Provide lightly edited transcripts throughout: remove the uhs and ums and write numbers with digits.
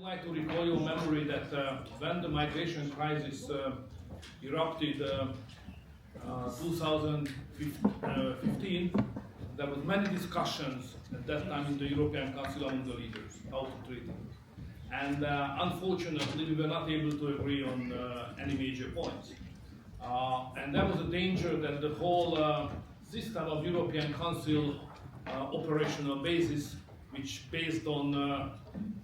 like to recall your memory that when the migration crisis erupted 2015, there was many discussions at that time in the European Council among the leaders, how to treat it. And unfortunately, we were not able to agree on any major points. And there was a danger that the whole system of European Council operational basis, which based on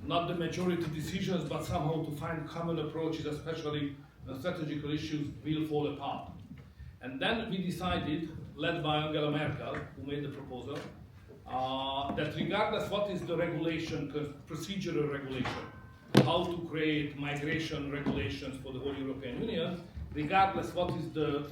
not the majority decisions, but somehow to find common approaches, especially on strategical issues, will fall apart. And then we decided, led by Angela Merkel, who made the proposal, that regardless what is the regulation, procedural regulation, how to create migration regulations for the whole European Union, regardless what is the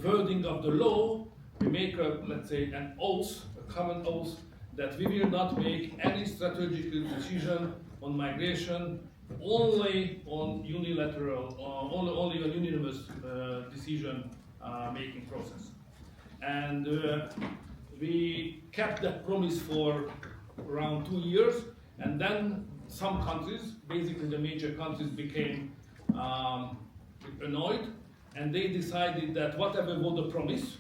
wording of the law, we make let's say, an oath, a common oath, that we will not make any strategic decision on migration only on unilateral, only on unanimous decision making process. And we kept that promise for around 2 years, and then some countries, basically the major countries, became annoyed, and they decided that whatever was the promise,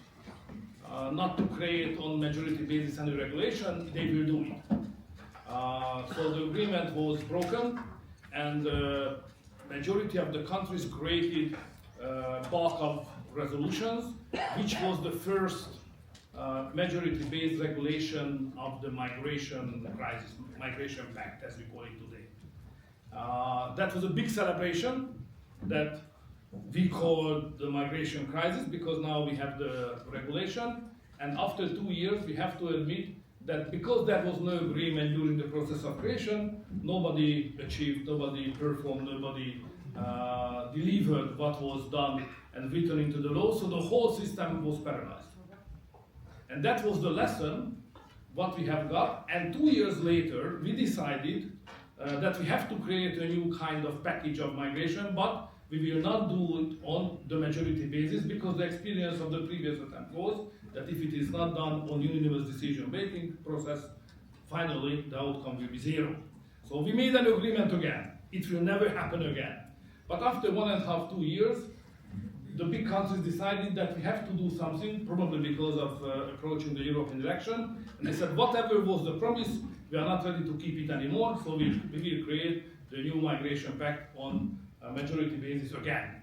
not to create on majority basis any regulation, they will do it. So the agreement was broken, and the majority of the countries created bulk of resolutions, which was the first majority-based regulation of the migration crisis, migration pact, as we call it today. That was a big celebration that we called the migration crisis, because now we have the regulation, and after 2 years we have to admit that because there was no agreement during the process of creation, nobody achieved, nobody performed, nobody delivered what was done and written into the law, so the whole system was paralyzed. And that was the lesson what we have got, and 2 years later we decided that we have to create a new kind of package of migration, but we will not do it on the majority basis, because the experience of the previous attempt was that if it is not done on unanimous decision-making process, finally the outcome will be zero. So we made an agreement again. It will never happen again. But after 1.5 to 2 years, the big countries decided that we have to do something, probably because of approaching the European election, and they said whatever was the promise, we are not ready to keep it anymore, so we will create the new migration pact on a majority basis again.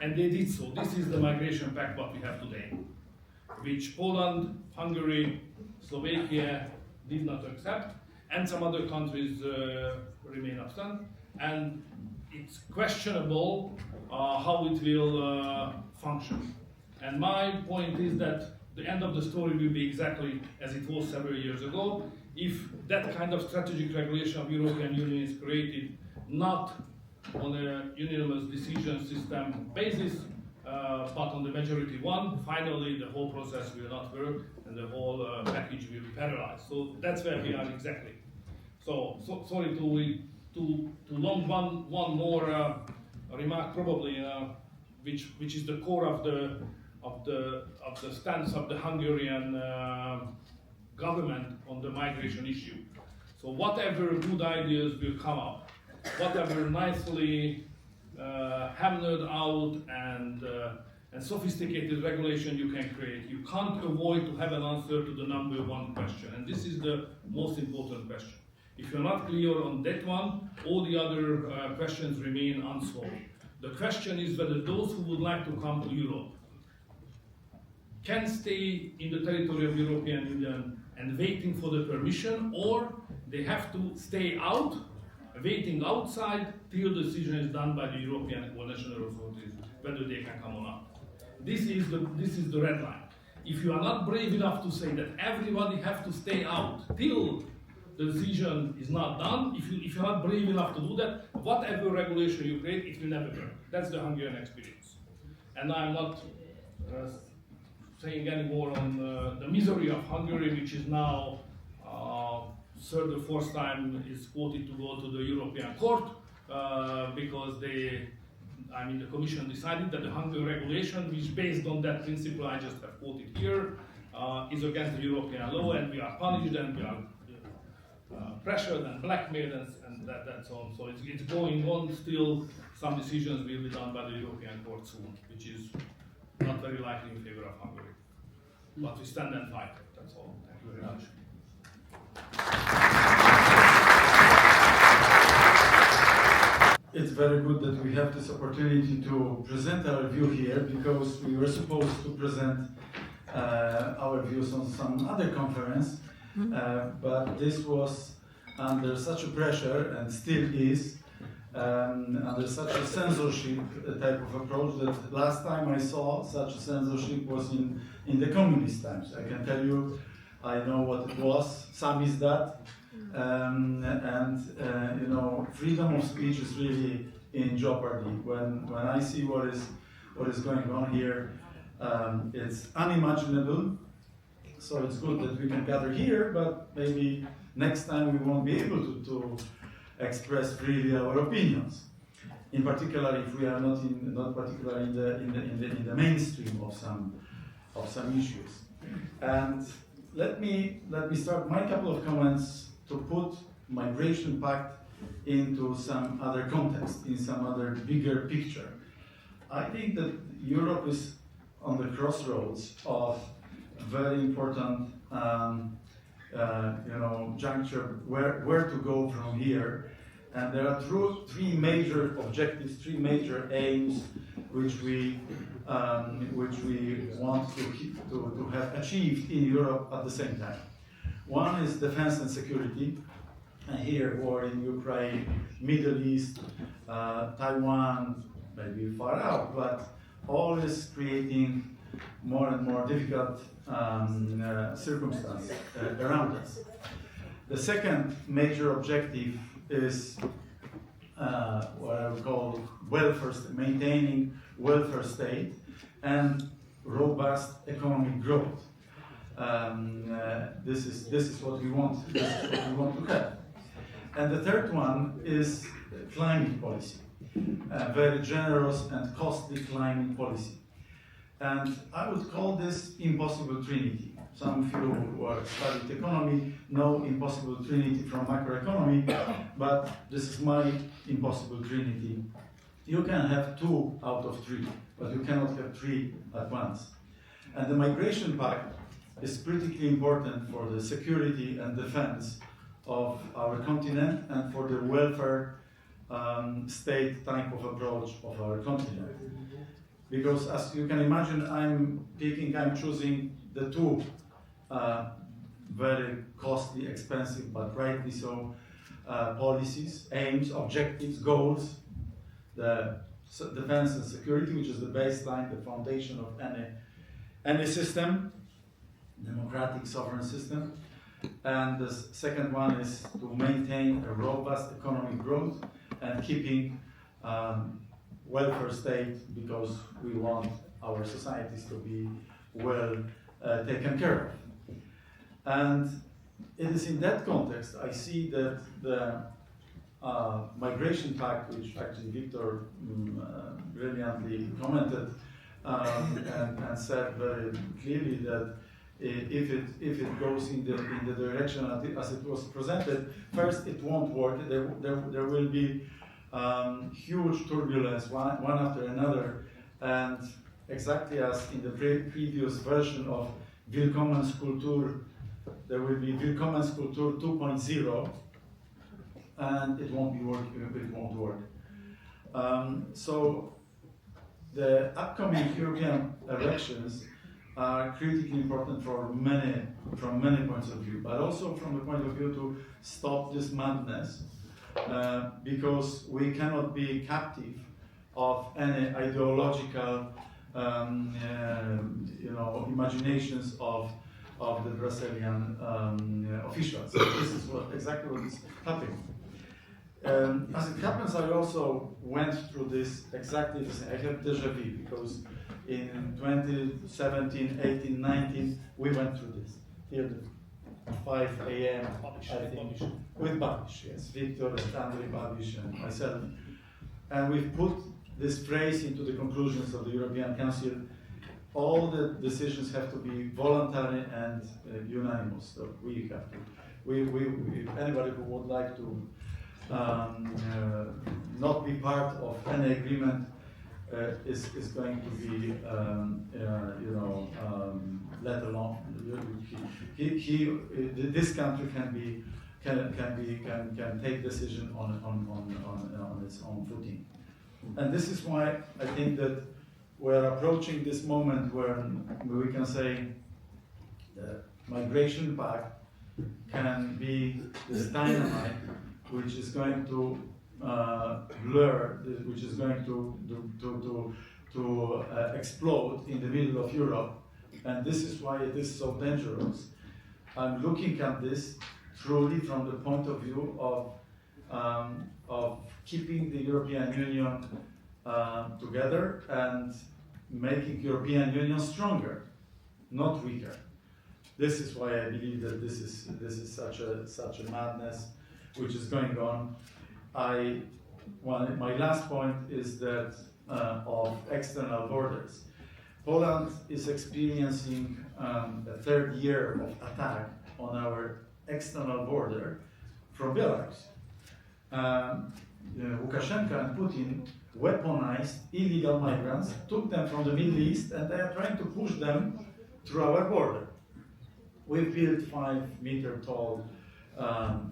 And they did so. This is the migration pact what we have today, which Poland, Hungary, Slovakia did not accept, and some other countries remain absent. And it's questionable how it will function. And my point is that the end of the story will be exactly as it was several years ago. If that kind of strategic regulation of European Union is created not on a unanimous decision system basis, but on the majority one, finally the whole process will not work and the whole package will be paralyzed. So that's where we are exactly. So sorry to long one more remark, probably, which is the core of the stance of the Hungarian government on the migration issue. So whatever good ideas will come up, whatever nicely hammered out and sophisticated regulation you can create, you can't avoid to have an answer to the number one question, and this is the most important question. If you're not clear on that one, all the other questions remain unsolved. The question is whether those who would like to come to Europe can stay in the territory of European Union and waiting for the permission, or they have to stay out, waiting outside till the decision is done by the European or national authorities, whether they can come or not. This is the red line. If you are not brave enough to say that everybody has to stay out till the decision is not done, if you're not brave enough to do that, whatever regulation you create, it will never work. That's the Hungarian experience. And I'm not saying any more on the misery of Hungary, which is now third or fourth time is quoted to go to the European Court because the Commission decided that the Hungary regulation, which based on that principle I just have quoted here, is against the European law, and we are punished and we are pressured and blackmailed and that's on. So it's going on still. Some decisions will be done by the European Court soon, which is not very likely in favor of Hungary. But we stand and fight. That's all. Thank you very much. It's very good that we have this opportunity to present our view here, because we were supposed to present our views on some other conference, but this was under such a pressure, and still is, under such a censorship type of approach, that last time I saw such a censorship was in the communist times. I can tell you, I know what it was, SAMIZDAT, you know, freedom of speech is really in jeopardy. When I see what is going on here, it's unimaginable. So it's good that we can gather here, but maybe next time we won't be able to express freely our opinions. In particular, if we are not particularly in the mainstream of some issues. And let me start my couple of comments to put migration pact into some other context, in some other bigger picture. I think that Europe is on the crossroads of very important you know, juncture where to go from here. And there are three major objectives, three major aims which we want to have achieved in Europe at the same time. One is defense and security, and here war in Ukraine, Middle East, Taiwan, maybe far out, but all is creating more and more difficult circumstances around us. The second major objective is what I would call maintaining welfare state and robust economic growth. This is what we want. This is what we want to have. And the third one is climate policy, very generous and costly climate policy. And I would call this impossible trinity. Some of you who have studied economy know impossible trinity from macroeconomy, but this is my impossible trinity. You can have 2 out of 3, but you cannot have 3 at once. And the migration pact is critically important for the security and defense of our continent and for the welfare state type of approach of our continent. Because as you can imagine, I'm choosing the 2 very costly, expensive, but rightly so, policies, aims, objectives, goals. The defense and security, which is the baseline, the foundation of any system, democratic sovereign system. And the second one is to maintain a robust economic growth and keeping welfare state, because we want our societies to be well taken care of. And it is in that context I see that the migration pact, which actually Viktor brilliantly commented and said very clearly that if it goes in the direction as it was presented, first it won't work. There will be huge turbulence one after another, and exactly as in the previous version of Willkommenskultur, there will be Willkommenskultur 2.0, and it won't work. So the upcoming European elections are critically important from many points of view, but also from the point of view to stop this madness, because we cannot be captive of any ideological imaginations of the Brazilian officials. This is exactly what is happening. As it happens, I also went through this exactly the same. I have déjà vu, because in 2017, 18, 19, we went through this. Here, 5 a.m. with Babiš, yes, Viktor and Andrej Babiš and myself. And we've put this phrase into the conclusions of the European Council. All the decisions have to be voluntary and unanimous. So we have to if anybody who would like to not be part of any agreement is going to be, let alone. This country can take decision on its own footing, and this is why I think that we're approaching this moment where we can say the migration pact can be this dynamite which is going to blur, which is going to explode in the middle of Europe, and this is why it is so dangerous. I'm looking at this truly from the point of view of keeping the European Union together and making European Union stronger, not weaker. This is why I believe that this is such a madness which is going on. My last point is that of external borders. Poland is experiencing a third year of attack on our external border from Belarus. Lukashenko and Putin weaponized illegal migrants, took them from the Middle East, and they are trying to push them through our border. We've built 5-meter tall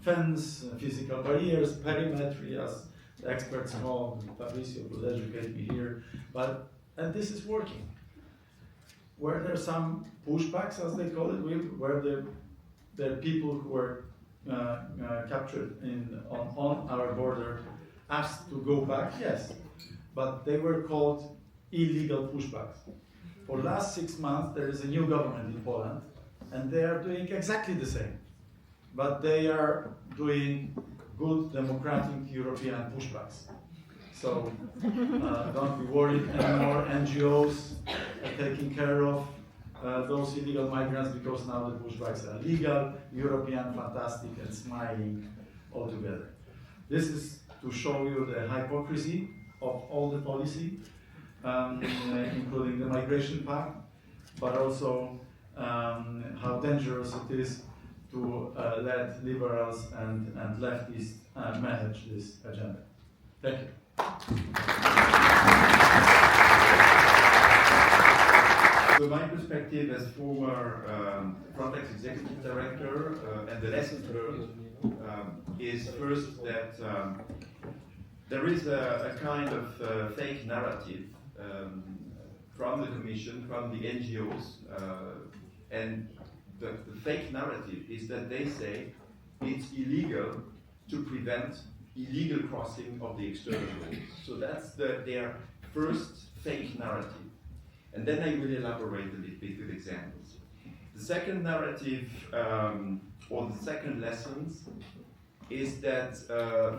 fence, physical barriers, perimetry, as the experts call. Fabricio will educate me here, and this is working. Where there are some pushbacks, as they call it, where the people who were captured on our border asked to go back, yes, but they were called illegal pushbacks. For the last 6 months, there is a new government in Poland, and they are doing exactly the same, but they are doing good democratic European pushbacks. So don't be worried anymore. NGOs are taking care of those illegal migrants because now the pushbacks are legal, European, fantastic, and smiling all together. This is to show you the hypocrisy of all the policy, including the migration pact, but also how dangerous it is to let liberals and leftists manage this agenda. Thank you. So my perspective as former Frontex executive director and the lessons learned is first that there is a kind of fake narrative from the Commission, from the NGOs, and the fake narrative is that they say it's illegal to prevent illegal crossing of the external borders. So that's their first fake narrative. And then I will elaborate a little bit with examples. The second narrative, or the second lessons, is that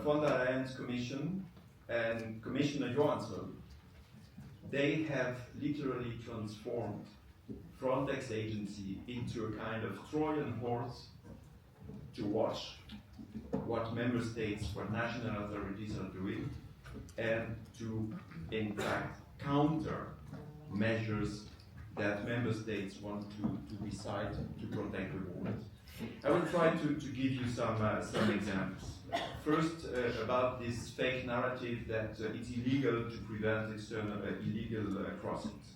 von der Leyen's Commission and Commissioner Johansson, they have literally transformed Frontex agency into a kind of Trojan horse to watch what member states, what national authorities are doing, and to, in fact, counter measures that member states want to decide to protect the borders. I will try to give you some examples. First, about this fake narrative that it's illegal to prevent external illegal crossings.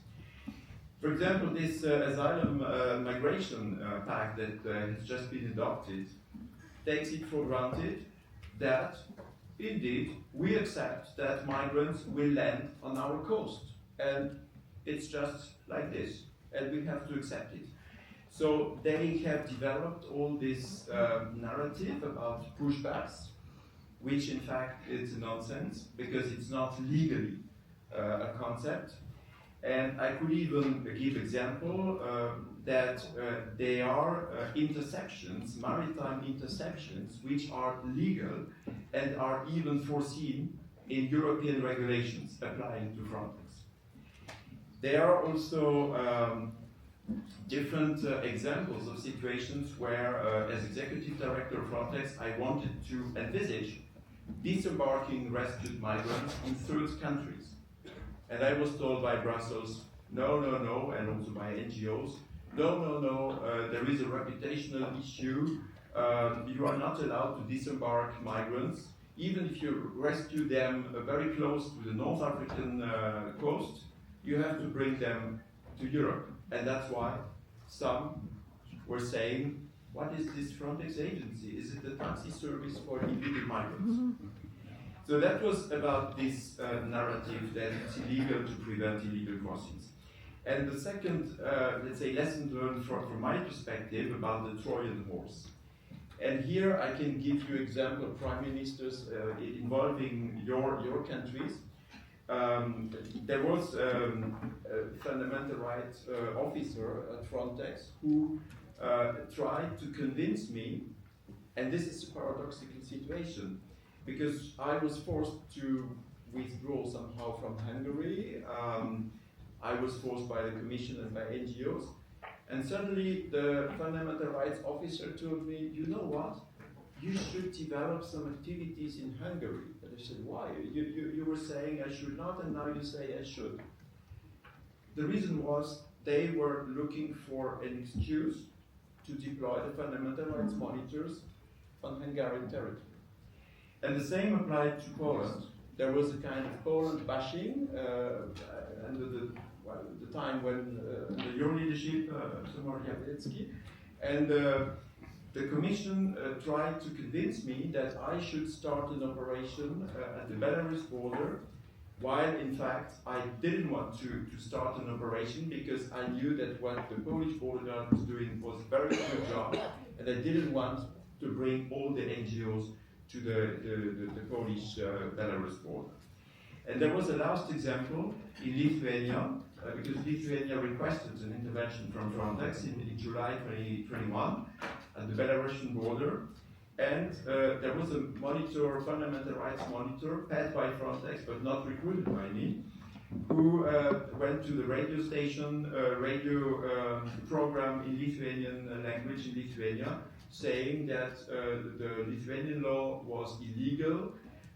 For example, this asylum migration pact that has just been adopted takes it for granted that, indeed, we accept that migrants will land on our coast. And it's just like this, and we have to accept it. So they have developed all this narrative about pushbacks, which in fact is nonsense, because it's not legally a concept. And I could even give example that there are intersections, maritime intersections, which are legal and are even foreseen in European regulations applying to Frontex. There are also different examples of situations where, as executive director of Frontex, I wanted to envisage disembarking rescued migrants in third countries. And I was told by Brussels, no, and also by NGOs, no, there is a reputational issue, you are not allowed to disembark migrants, even if you rescue them very close to the North African coast, you have to bring them to Europe. And that's why some were saying, what is this Frontex agency? Is it a taxi service for illegal migrants? So that was about this narrative that it's illegal to prevent illegal crossings. And the second, let's say, lesson learned from my perspective about the Trojan horse. And here I can give you example of prime ministers involving your countries. There was a fundamental rights officer at Frontex who tried to convince me, and this is a paradoxical situation, because I was forced to withdraw somehow from Hungary. I was forced by the Commission and by NGOs. And suddenly the fundamental rights officer told me, you know what? You should develop some activities in Hungary. And I said, why? You were saying I should not, and now you say I should. The reason was they were looking for an excuse to deploy the fundamental rights monitors on Hungarian territory. And the same applied to Poland. There was a kind of Poland bashing under the time when your leadership, Mr. Morawieczki, and the Commission tried to convince me that I should start an operation at the Belarus border, while in fact I didn't want to start an operation because I knew that what the Polish border guard was doing was a very good job, and I didn't want to bring all the NGOs to the Polish-Belarus border. And there was a last example in Lithuania, because Lithuania requested an intervention from Frontex in July 2021 at the Belarusian border. And there was a monitor, fundamental rights monitor, paid by Frontex but not recruited by me, who went to the radio station, radio program in Lithuanian language in Lithuania, saying that the Lithuanian law was illegal,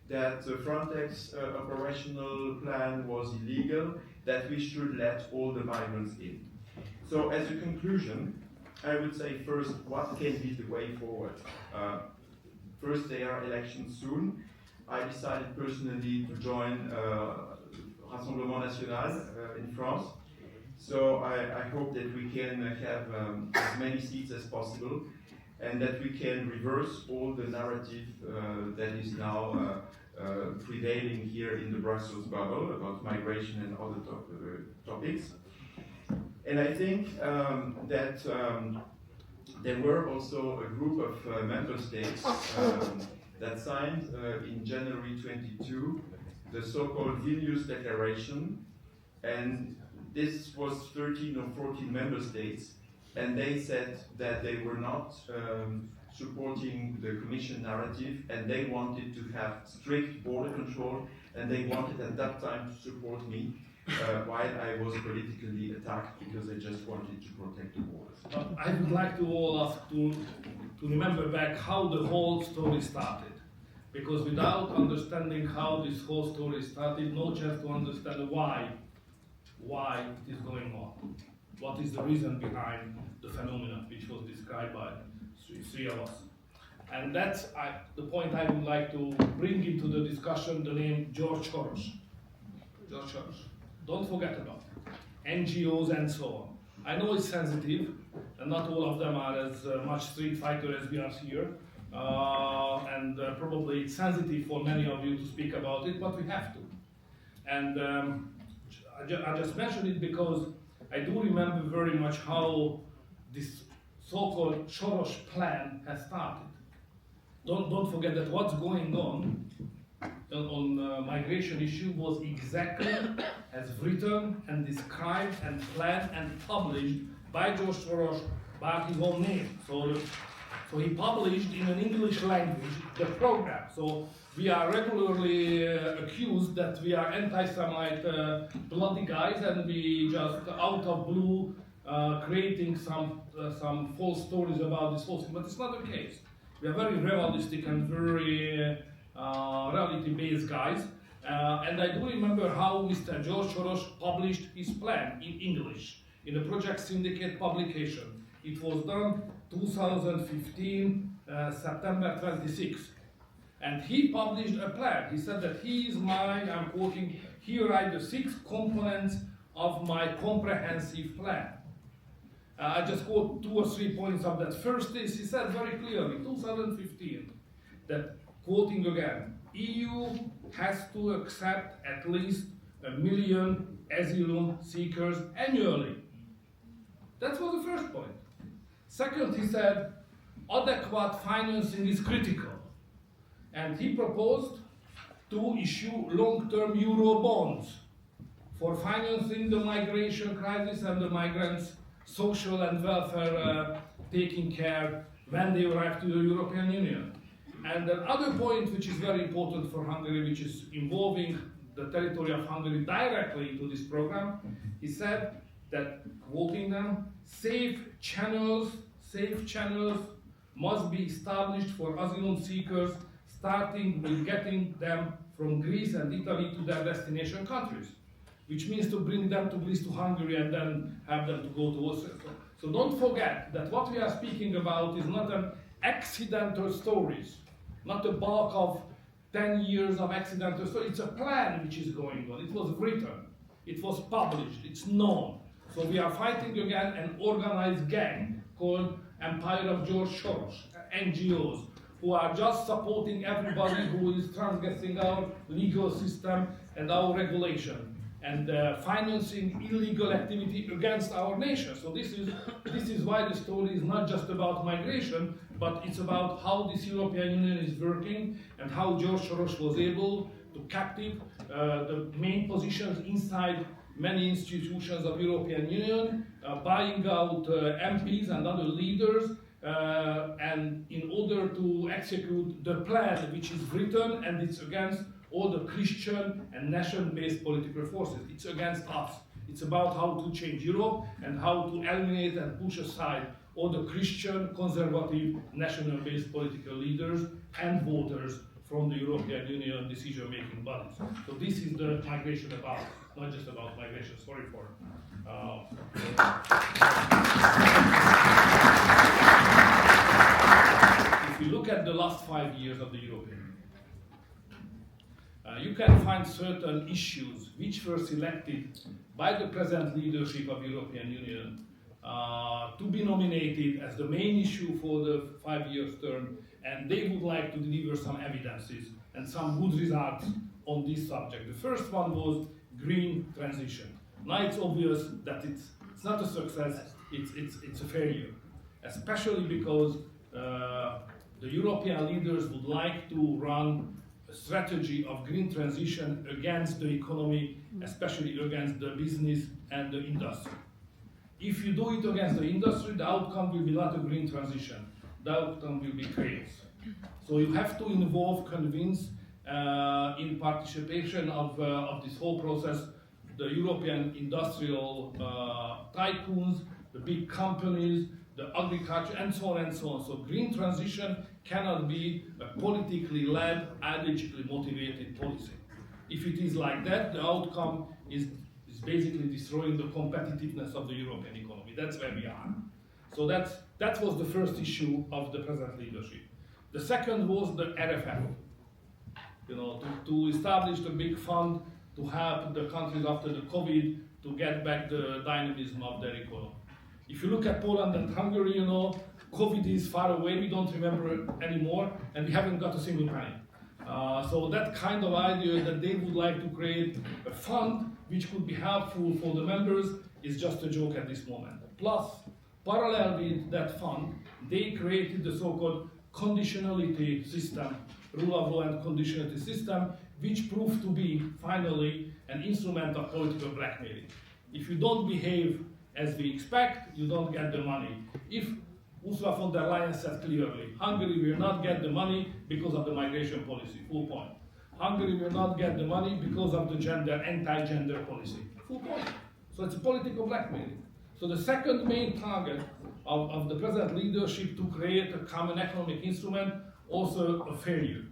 that the Frontex operational plan was illegal, that we should let all the migrants in. So as a conclusion, I would say first, what can be the way forward? First, there are elections soon. I decided personally to join Rassemblement National in France. So I hope that we can have as many seats as possible and that we can reverse all the narrative that is now prevailing here in the Brussels bubble about migration and other topics. And I think that there were also a group of member states that signed in January 22 the so-called Vilnius Declaration, and this was 13 or 14 member states, and they said that they were not supporting the Commission narrative, and they wanted to have strict border control, and they wanted at that time to support me while I was politically attacked because I just wanted to protect the borders. I would like to all ask to remember back how the whole story started, because without understanding how this whole story started, no chance to understand why it is going on. What is the reason behind the phenomenon which was described by three of us. And that's the point I would like to bring into the discussion, the name George Soros. George Soros. Don't forget about it. NGOs and so on. I know it's sensitive, and not all of them are as much street fighter as we are here. And probably it's sensitive for many of you to speak about it, but we have to. And I just mentioned it because I do remember very much how this so-called Soros plan has started. Don't forget that what's going on migration issue was exactly as written and described and planned and published by George Soros by his own name. So he published in an English language the program. So we are regularly accused that we are anti-Semite bloody guys, and we just out of blue creating some false stories about this whole thing. But it's not the case. We are very realistic and very reality-based guys. And I do remember how Mr. George Soros published his plan in English in a Project Syndicate publication. It was done 2015 September 26th. And he published a plan. He said that I'm quoting, here are the 6 components of my comprehensive plan. I just quote 2 or 3 points of that. First is, he said very clearly, 2015, that, quoting again, EU has to accept at least 1 million asylum seekers annually. That was the first point. Second, he said, adequate financing is critical. And he proposed to issue long-term euro bonds for financing the migration crisis and the migrants' social and welfare taking care when they arrive to the European Union. And another point which is very important for Hungary, which is involving the territory of Hungary directly into this program, he said that, quoting them, safe channels must be established for asylum seekers, starting with getting them from Greece and Italy to their destination countries, which means to bring them to Greece, to Hungary, and then have them to go to Austria. So don't forget that what we are speaking about is not an accidental stories, not a bulk of 10 years of accidental stories. It's a plan which is going on. It was written, it was published, it's known. So we are fighting again an organized gang called Empire of George Soros, NGOs, who are just supporting everybody who is transgressing our legal system and our regulation, and financing illegal activity against our nation. So this is why the story is not just about migration, but it's about how this European Union is working and how George Soros was able to captive the main positions inside many institutions of European Union, buying out MPs and other leaders, and in order to execute the plan which is written, and it's against all the Christian and nation-based political forces. It's against us. It's about how to change Europe and how to eliminate and push aside all the Christian, conservative, national-based political leaders and voters from the European Union decision-making bodies. So this is the migration about, not just about migration. Sorry for If you look at the last 5 years of the European Union, you can find certain issues which were selected by the present leadership of European Union to be nominated as the main issue for the 5 years term, and they would like to deliver some evidences and some good results on this subject. The first one was green transition. Now it's obvious that it's not a success, it's a failure, especially because the European leaders would like to run a strategy of green transition against the economy, especially against the business and the industry. If you do it against the industry, the outcome will be not a green transition. The outcome will be chaos. So you have to involve, convince, in participation of this whole process, the European industrial tycoons, the big companies, the agriculture, and so on and so on. So green transition cannot be a politically led, ideologically motivated policy. If it is like that, the outcome is basically destroying the competitiveness of the European economy. That's where we are. So that was the first issue of the present leadership. The second was the RFF. To establish a big fund to help the countries after the COVID to get back the dynamism of their economy. If you look at Poland and Hungary, COVID is far away, we don't remember it anymore, and we haven't got a single penny. So that kind of idea that they would like to create a fund which could be helpful for the members is just a joke at this moment. Plus, parallel with that fund, they created the so-called conditionality system, rule of law and conditionality system, which proved to be, finally, an instrument of political blackmailing. If you don't behave as we expect, you don't get the money. If Ursula von der Leyen said clearly, Hungary will not get the money because of the migration policy, full point. Hungary will not get the money because of the anti-gender policy, full point. So it's a political blackmailing. So the second main target of the present leadership to create a common economic instrument, also a failure.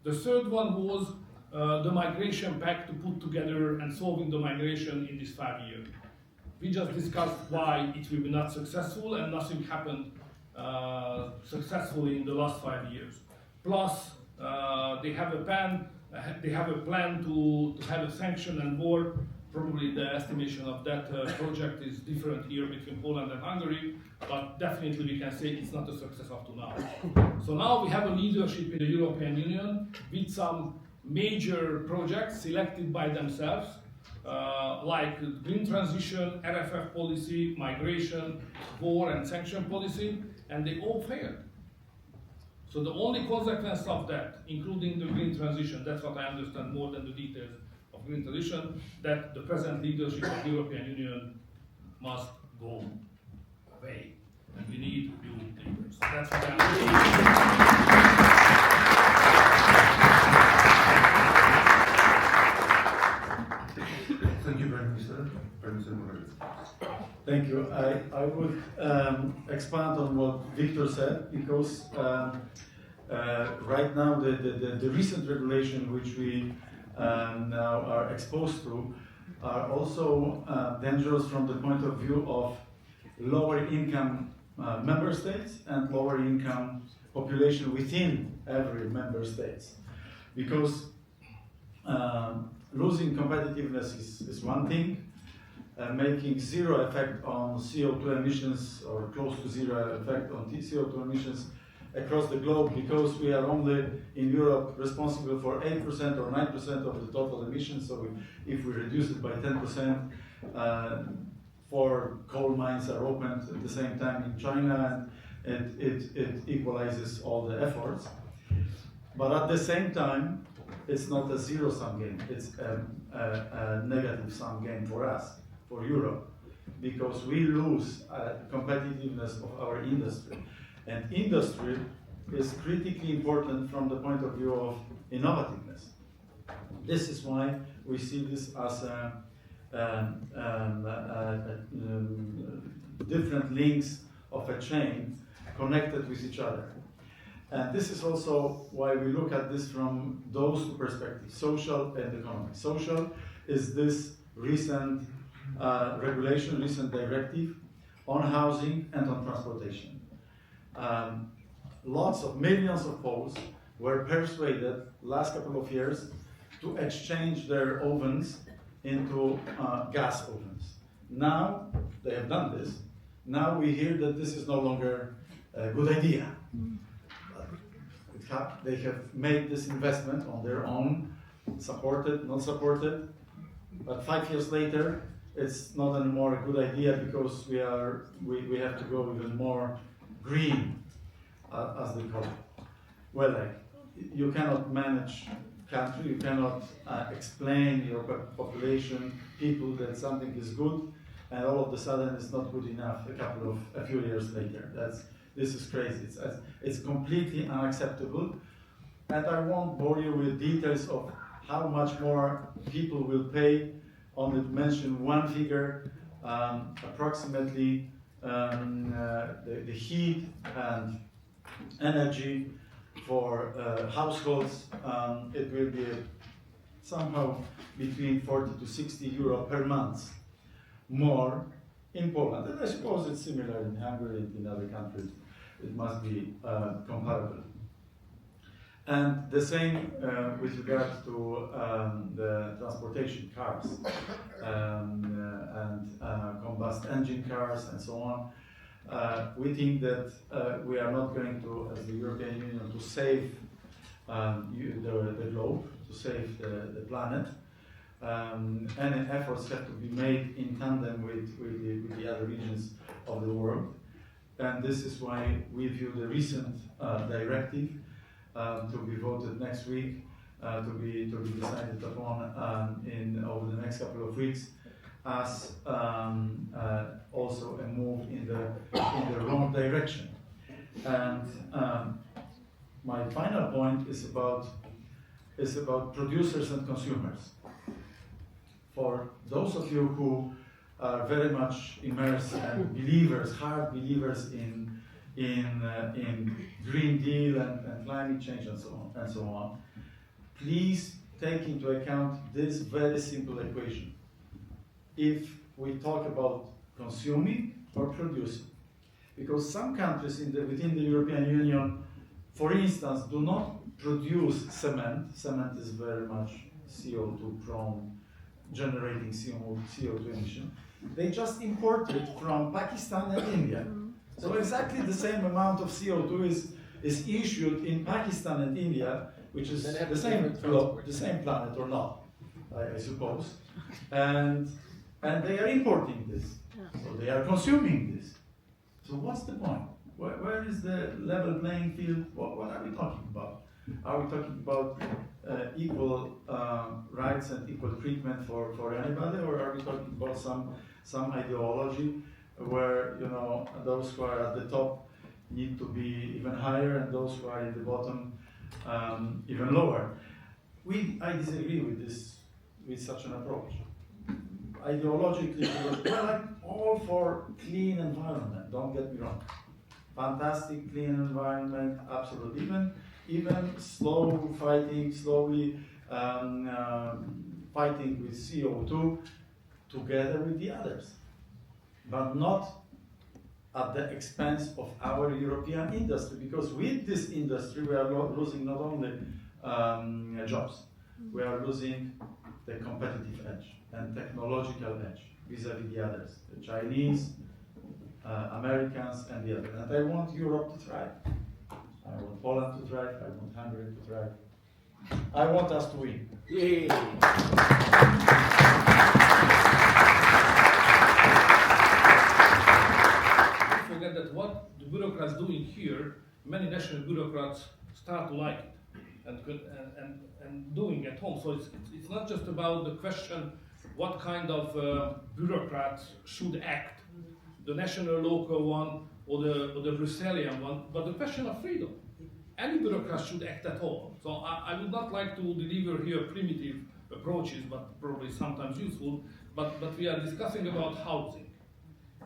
The third one was the migration pact to put together and solving the migration in this 5 years. We just discussed why it will be not successful, and nothing happened successfully in the last 5 years. Plus, they have a plan. They have a plan to have a sanction and war. Probably the estimation of that project is different here between Poland and Hungary, but definitely we can say it's not a success up to now. So now we have a leadership in the European Union with some major projects selected by themselves, like green transition, RFF policy, migration, war and sanction policy, and they all failed. So the only consequence of that, including the green transition, that's what I understand more than the details of green transition, that the present leadership of the European Union must go away. And we need new leaders. That's what I understand. Thank you very much, sir. Mr. Morawiecki. Thank you. I would expand on what Viktor said, because right now the recent regulation which we now are exposed to are also dangerous from the point of view of lower income member states and lower income population within every member states. Because losing competitiveness is one thing, making zero effect on CO2 emissions or close to zero effect on CO2 emissions across the globe, because we are only in Europe responsible for 8% or 9% of the total emissions. So if we reduce it by 10%, 4 coal mines are opened at the same time in China, and it equalizes all the efforts. But at the same time, it's not a zero-sum game, it's a negative sum game for us, for Europe, because we lose competitiveness of our industry. And industry is critically important from the point of view of innovativeness. This is why we see this as different links of a chain connected with each other. And this is also why we look at this from those two perspectives, social and economic. Social is this recent regulation, recent directive on housing and on transportation. Lots of millions of Poles were persuaded last couple of years to exchange their ovens into gas ovens. Now they have done this. Now we hear that this is no longer a good idea. They have made this investment on their own, supported, not supported. But 5 years later, it's not anymore a good idea, because we have to go even more green, as they call it. Well, you cannot manage country, you cannot explain your population, people, that something is good, and all of a sudden it's not good enough a few years later. This is crazy. It's completely unacceptable, and I won't bore you with details of how much more people will pay. Only to mention one figure, approximately the heat and energy for households, it will be somehow between 40 to 60 euro per month more in Poland. And I suppose it's similar in Hungary and in other countries. It must be comparable. And the same with regard to the transportation, cars and combustion engine cars and so on. We think that we are not going to, as the European Union, to save the globe, to save the planet. Any efforts have to be made in tandem with the other regions of the world. And this is why we view the recent directive to be voted next week, to be decided upon over the next couple of weeks, as also a move in the wrong direction. And my final point is about producers and consumers. For those of you who are very much immersed and hard believers in Green Deal and climate change and so on, please take into account this very simple equation. If we talk about consuming or producing, because some countries within the European Union, for instance, do not produce cement. Cement is very much CO2 prone, generating CO2 emission. They just import it from Pakistan and India. So exactly the same amount of CO2 is issued in Pakistan and India, which is the same globe, the same planet or not, I suppose. And they are importing this. So they are consuming this. So what's the point? Where is the level playing field? What are we talking about? Are we talking about equal rights and equal treatment for anybody, or are we talking about some ideology where those who are at the top need to be even higher and those who are in the bottom even lower? I disagree with such an approach. Ideologically, I'm all for clean environment. Don't get me wrong. Fantastic clean environment, absolutely. Even slowly fighting with CO2 together with the others, but not at the expense of our European industry, because with this industry we are losing not only jobs, we are losing the competitive edge and technological edge vis-a-vis the others, the Chinese, Americans and the others. And I want Europe to thrive. I want Poland to thrive, I want Hungary to thrive. I want us to win. Yay. Don't forget that what the bureaucrats doing here, many national bureaucrats start to like it and doing at home. So it's not just about the question what kind of bureaucrats should act, the national, local one, or the Brusselian one, but the question of freedom. Any bureaucrat should act at all. So I would not like to deliver here primitive approaches, but probably sometimes useful, but we are discussing about housing.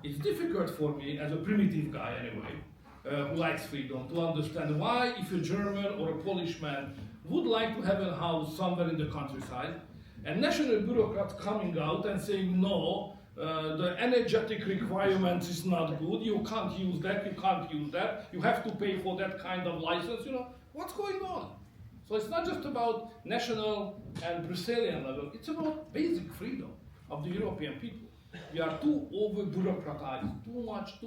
It's difficult for me, as a primitive guy anyway, who likes freedom, to understand why, if a German or a Polish man would like to have a house somewhere in the countryside, and national bureaucrats coming out and saying, no, the energetic requirements is not good, you can't use that, you have to pay for that kind of license, what's going on? So it's not just about national and Brusselian level, it's about basic freedom of the European people. We are too over-bureaucratized, too much.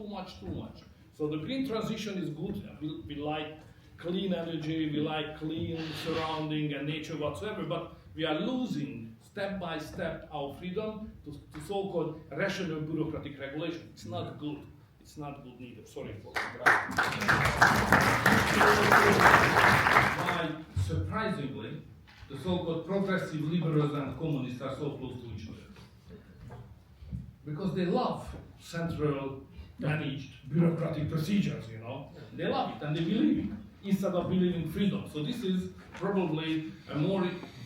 So the green transition is good, we like clean energy, we like clean surrounding and nature whatsoever, but we are losing step by step our freedom to so-called rational bureaucratic regulation. It's not good. It's not good neither. Sorry for interrupting. Why, surprisingly, the so-called progressive liberals and communists are so close to each other. Because they love central managed bureaucratic procedures, They love it and they believe it, instead of believing freedom. So this is probably a more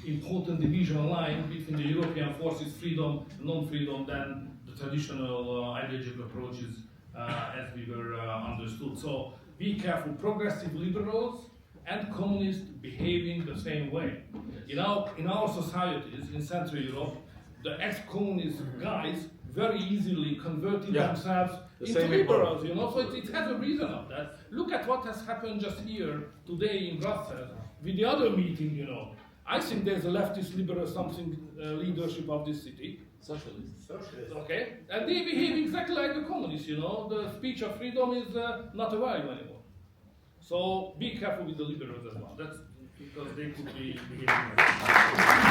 important division line between the European forces, freedom, non-freedom, than the traditional ideological approaches as we were understood. So be careful, progressive liberals and communists behaving the same way. In our societies in Central Europe, the ex-communist guys very easily converted themselves into liberals, So it has a reason of that. Look at what has happened just here today in Brussels with the other meeting, I think there's a leftist liberal something leadership of this city. Socialist. Okay, and they behave exactly like the communists, The speech of freedom is not a value anymore. So be careful with the liberals as well. That's because they could be behaving like that.